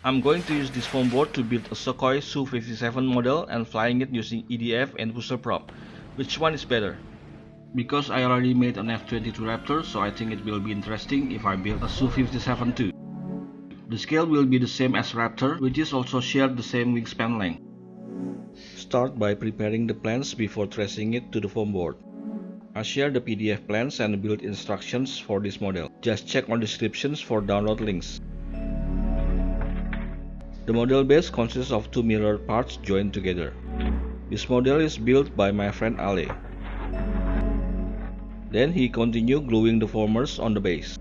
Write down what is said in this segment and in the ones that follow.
I'm going to use this foam board to build a Sukhoi Su-57 model and flying it using EDF and booster prop. Which one is better? Because I already made an F-22 Raptor, so I think it will be interesting if I build a Su-57 too. The scale will be the same as Raptor, which is also shared the same wingspan length. Start by preparing the plans before tracing it to the foam board. I share the PDF plans and build instructions for this model. Just check on descriptions for download links. The model base consists of two mirror parts joined together. This model is built by my friend Ale. Then he continued gluing the formers on the base.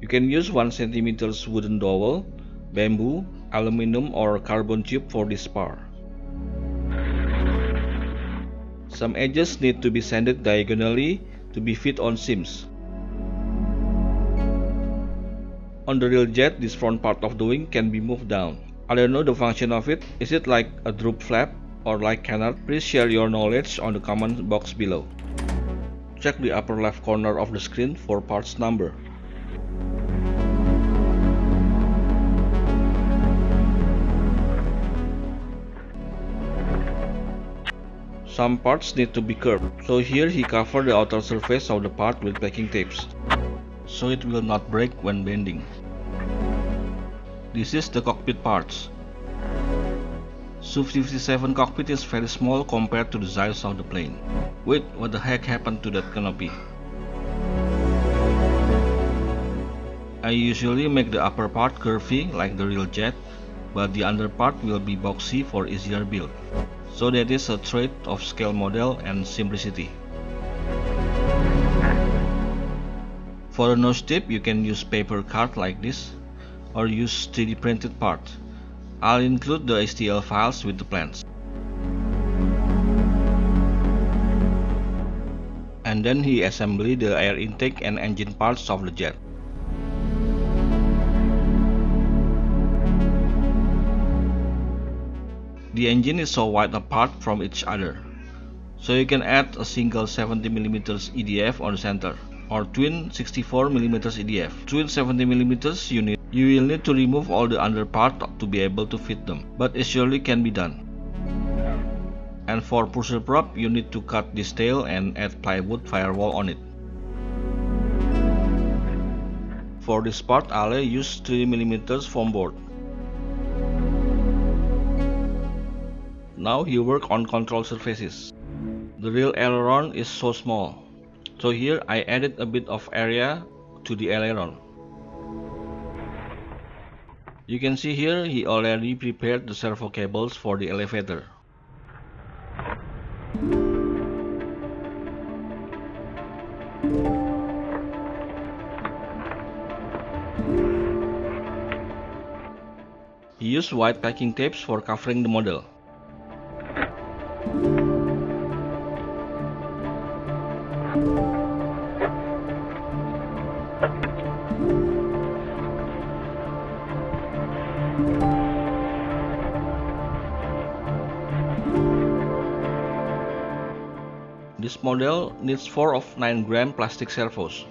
You can use 1 cm wooden dowel, bamboo, aluminum or carbon tube for this part. Some edges need to be sanded diagonally to be fit on seams. On the real jet, this front part of the wing can be moved down. I don't know the function of it. Is it like a droop flap or like canard? Please share your knowledge on the comment box below. Check the upper left corner of the screen for parts number. Some parts need to be curved, so here he covered the outer surface of the part with packing tapes, so it will not break when bending. This is the cockpit parts. Su-57 cockpit is very small compared to the size of the plane. Wait, what the heck happened to that canopy? I usually make the upper part curvy like the real jet, but the under part will be boxy for easier build. So that is a trait of scale model and simplicity. For the nose tip, you can use paper card like this or use 3D printed part. I'll include the STL files with the plans. And then he assembled the air intake and engine parts of the jet. The engine is so wide apart from each other, so you can add a single 70mm EDF on the center, or twin 64mm EDF. Twin 70mm you will need to remove all the under part to be able to fit them, but it surely can be done. And for pusher prop, you need to cut this tail and add plywood firewall on it. For this part, Ale used 3mm foam board. Now he work on control surfaces. The real aileron is so small, so here I added a bit of area to the aileron. You can see here he already prepared the servo cables for the elevator. He used white packing tapes for covering the model. This model needs 4 of 9-gram plastic servos.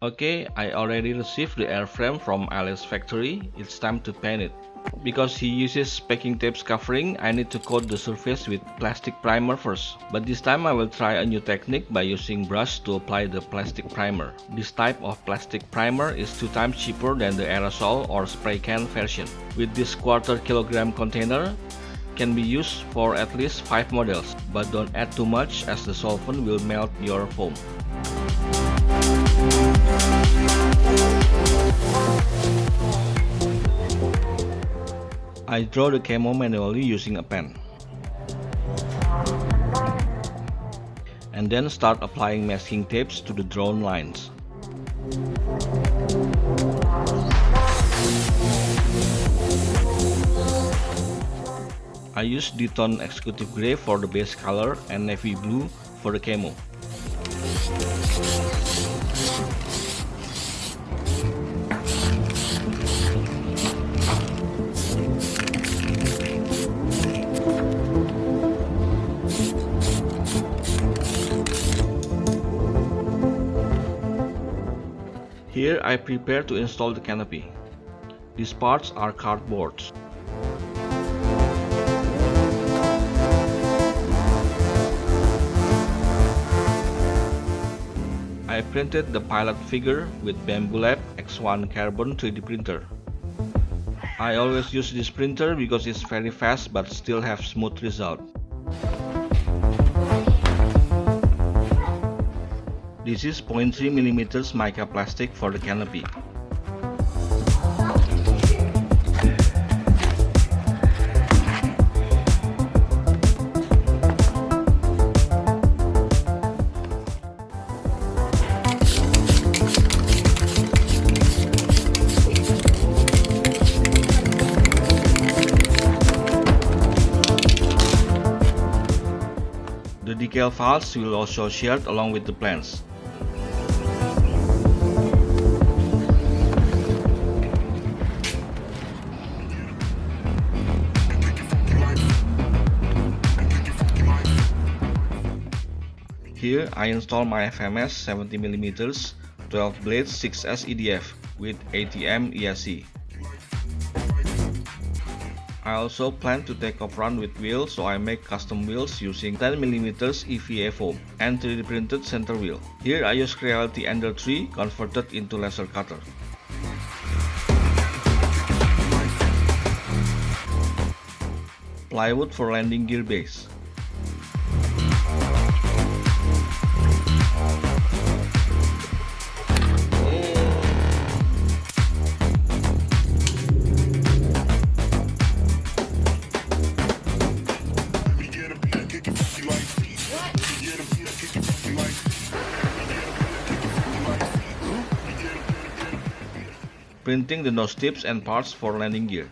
Okay, I already received the airframe from Ale's factory. It's time to paint it. Because he uses packing tapes covering, I need to coat the surface with plastic primer first. But this time I will try a new technique by using brush to apply the plastic primer. This type of plastic primer is 2 times cheaper than the aerosol or spray can version. With this 1/4 kilogram container, can be used for at least 5 models, but don't add too much as the solvent will melt your foam. I draw the camo manually using a pen. And then start applying masking tapes to the drawn lines. I use D-Tone Executive Grey for the base color and navy blue for the camo. Here I prepare to install the canopy. These parts are cardboards. I printed the pilot figure with Bambu Lab X1 Carbon 3D printer. I always use this printer because it's very fast but still have smooth result. This is 0.3mm mica plastic for the canopy. The decal files will also shared along with the plans. Here I install my FMS 70mm 12 blades 6S EDF with ATM ESC. I also plan to take off run with wheels, so I make custom wheels using 10mm EVA foam and 3D printed center wheel. Here I use Creality Ender 3 converted into laser cutter. Plywood for landing gear base. Printing the nose tips and parts for landing gear.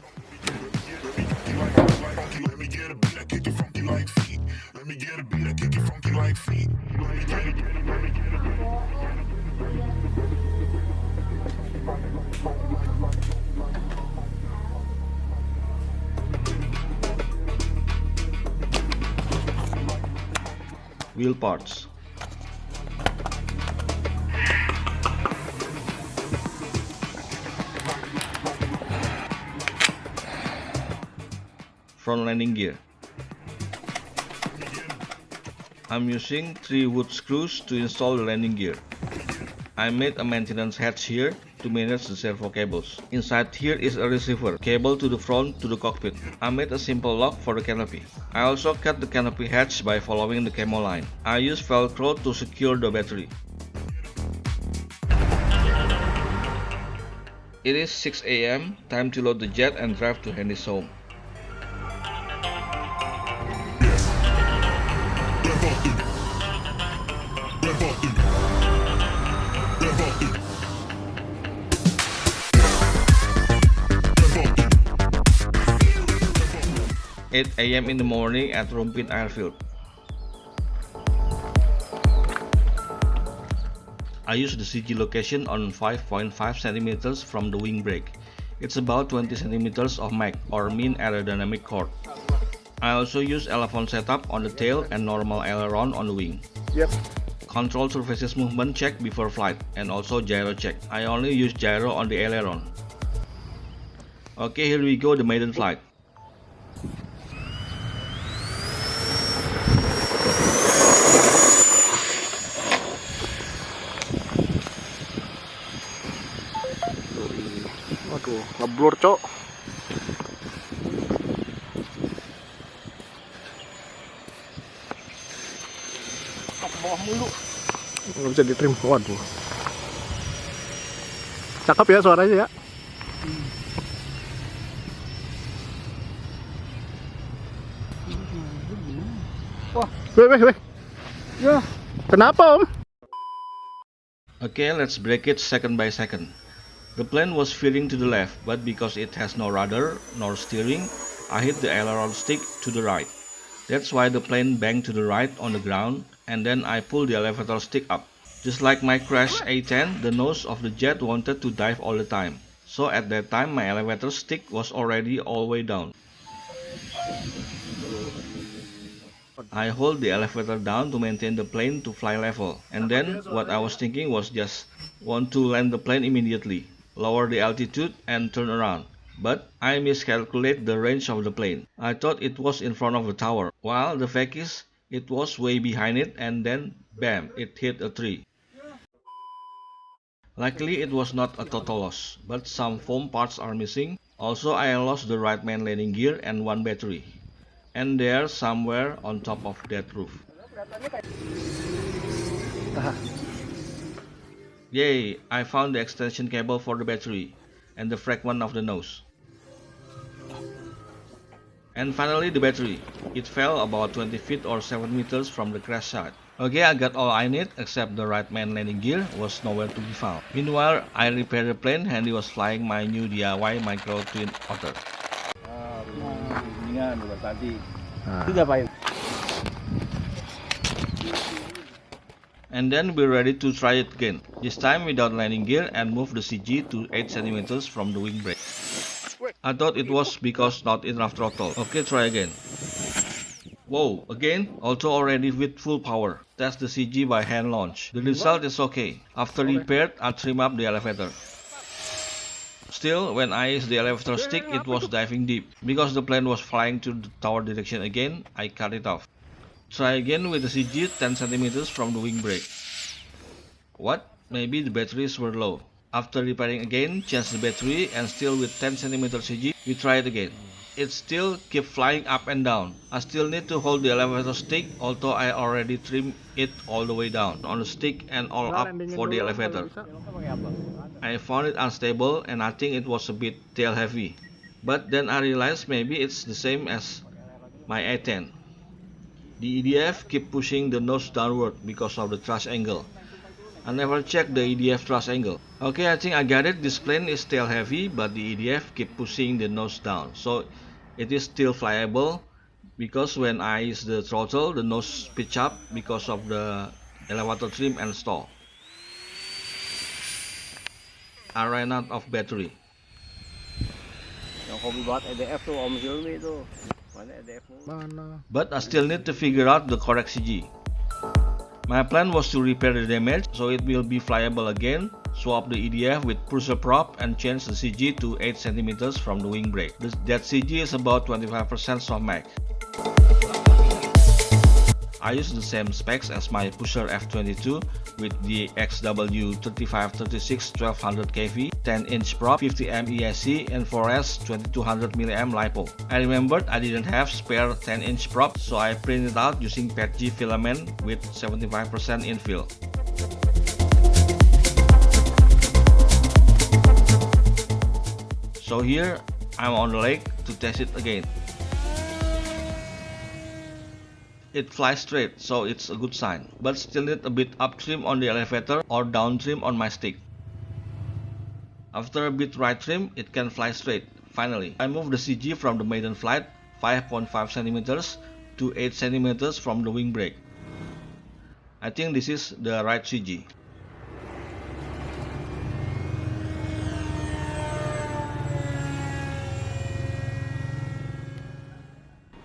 Wheel parts. Front landing gear. I'm using 3 wood screws to install the landing gear. I made a maintenance hatch here to manage the servo cables. Inside here is a receiver cable to the front to the cockpit. I made a simple lock for the canopy. I also cut the canopy hatch by following the camo line. I use Velcro to secure the battery. It is 6 AM, time to load the jet and drive to Hendy's home. At 8 AM in the morning at Rumpin Airfield. I use the CG location on 5.5 cm from the wing brake. It's about 20 cm of MAC or mean aerodynamic chord. I also use elevon setup on the tail and normal aileron on the wing. Yep. Control surfaces movement check before flight and also gyro check. I only use gyro on the aileron. Okay, here we go, the maiden flight. Waduh, ngeblur cok. Ke bawah mulu. Nggak bisa ditrim. Waduh. Cakep ya suaranya ya. Wah, weh. Ya, kenapa om? Okay, let's break it second by second. The plane was veering to the left, but because it has no rudder nor steering, I hit the aileron stick to the right. That's why the plane banked to the right on the ground, and then I pulled the elevator stick up. Just like my crash A10, the nose of the jet wanted to dive all the time. So at that time my elevator stick was already all the way down. I hold the elevator down to maintain the plane to fly level, and then what I was thinking was just want to land the plane immediately, lower the altitude and turn around. But I miscalculated the range of the plane. I thought it was in front of the tower, while the fact is, it was way behind it, and then bam, it hit a tree. Luckily, it was not a total loss, but some foam parts are missing. Also, I lost the right main landing gear and one battery. And they're somewhere on top of that roof. Yay, I found the extension cable for the battery and the fragment of the nose. And finally the battery. It fell about 20 feet or 7 meters from the crash site. Okay, I got all I need except the right main landing gear was nowhere to be found. Meanwhile, I repaired the plane and he was flying my new DIY Micro Twin Otter. And then we're ready to try it again. This time without landing gear and move the CG to 8 cm from the wing brake. I thought it was because not enough throttle. Okay, try again. Whoa, again? Also already with full power. Test the CG by hand launch. The result is okay. After repaired, I trim up the elevator. Still, when I used the elevator stick, it was diving deep. Because the plane was flying to the tower direction again, I cut it off. Try again with the CG 10 cm from the wing brake. What? Maybe the batteries were low. After repairing again, change the battery and still with 10 cm CG, we try it again. It still keep flying up and down. I still need to hold the elevator stick, although I already trimmed it all the way down on the stick and all up for the elevator. I found it unstable and I think it was a bit tail heavy. But then I realized maybe it's the same as my A10. The EDF keep pushing the nose downward because of the thrust angle. I never checked the EDF thrust angle. Okay, I think I got it. This plane is tail heavy, but the EDF keep pushing the nose down. So it is still flyable because when I use the throttle, the nose pitch up because of the elevator trim and stall. I ran out of battery. But I still need to figure out the correct CG. My plan was to repair the damage so it will be flyable again, swap the EDF with pusher prop and change the CG to 8 cm from the wing brake. That CG is about 25% of Mach. I use the same specs as my pusher F22 with the XW3536 1200 kV, 10-inch prop, 50M ESC, and 4S 2200mAh LiPo. I remembered I didn't have spare 10-inch prop, so I printed out using PETG filament with 75% infill. So here I'm on the lake to test it again. It flies straight, so it's a good sign, but still need a bit up trim on the elevator or down trim on my stick. After a bit right trim, it can fly straight. Finally, I moved the CG from the maiden flight 5.5 cm to 8 cm from the wing brake. I think this is the right CG.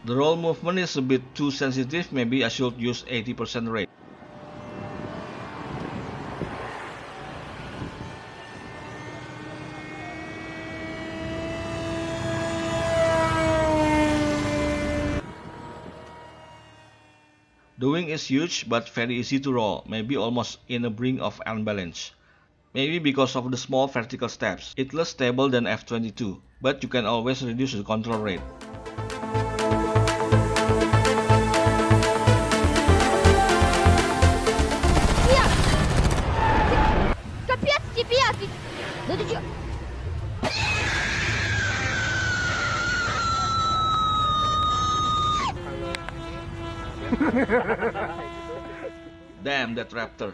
The roll movement is a bit too sensitive, maybe I should use 80% rate. The wing is huge but very easy to roll, maybe almost in the brink of unbalance. Maybe because of the small vertical steps. It's less stable than F22, but you can always reduce the control rate. Damn that raptor.